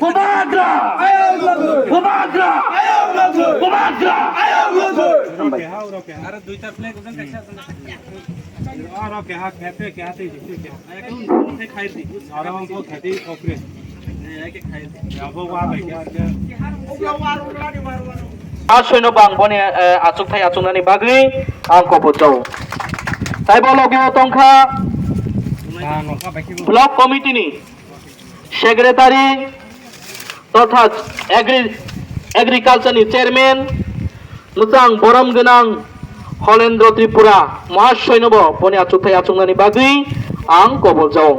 Kumagra! Kumagra! Kumagra! अरे दुई चार प्लेट उधर कैसे और ओके हाँ कहते कहते ही खाई थी और हमको खेती ओपरे ये के खाई थी अब वो वहाँ बैठ गया Asoy no bang boni atsuk thai atsuk nani bagri ang ko bojau. Tai bolo ge tongkha block committee ni secretary তথা এগ্রিকালচার ni চেয়ারম্যান মুচাং বরম গোনাং হলেন্দ্র ত্রিপুরা মহাশয় নব বনি আচুক থাই আচুক nani bagri ang ko bojau.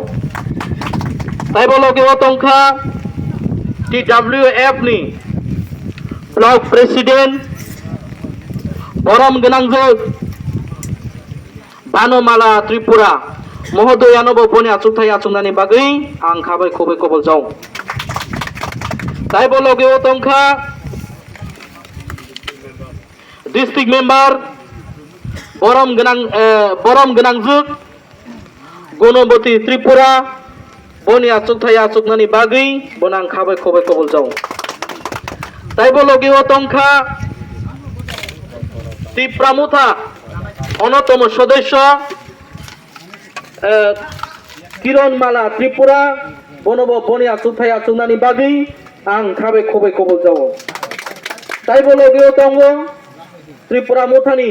Tai bolo ge tongkha TWF ni block president বরম গনাংজক বানমালা ত্রিপুরা মহোদয়ানব বনি আচুক থাই আচুক nani bagui ang khabai khobai kobol jau. Tai bolo ge tongkha district member বরম গনাংজক গুণবতী ত্রিপুরা বনি আচুক থাই আচুক nani bagui bonang khabai khobai kobol jau. Tai bolo ge tongkha টিপ্রামুথা অন্যতম সদস্য কিরণমালা ত্রিপুরা বনব বনি আচুক থাই আচুক nani bagui ang khabai khobai kobol jau. Tai bolo ge tong Tripura মুথানি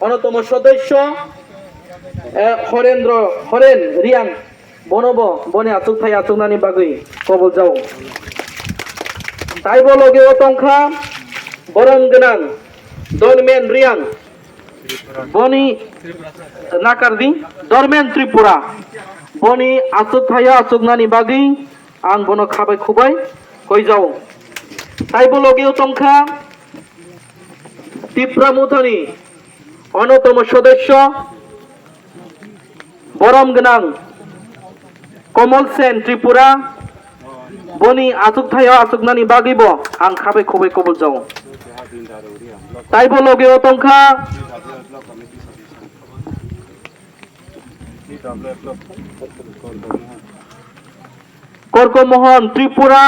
অন্যতম সদস্য হরেন রিয়াং বনব বনি আচুক থাই আচুক nani bagui kobol jau. Tai bolo ge tongkha borong genang dormen riang boni nakardi dormen tripura boni atsuk thaya atsuk nani bagui ang bono khabai khubai koi jau. Tai bolo ge tongkha Tripura মুথানি অন্যতম সদস্য বরম গনাং কমল সেন ত্রিপুরা বনি আচুক Thaiya আচুক nani bagui bo ang khabai khobai kobol jau. Tai bolo ge tongkha korkomohon Tripura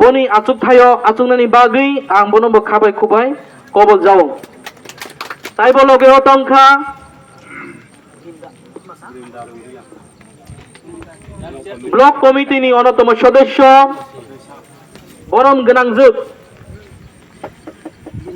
boni atsuk thayo atsuk nani bagui ang bono bo khabai khobai kobol jau. Tai bolo ge tongkha block committee ni অন্যতম সদস্য বরম গনাংজক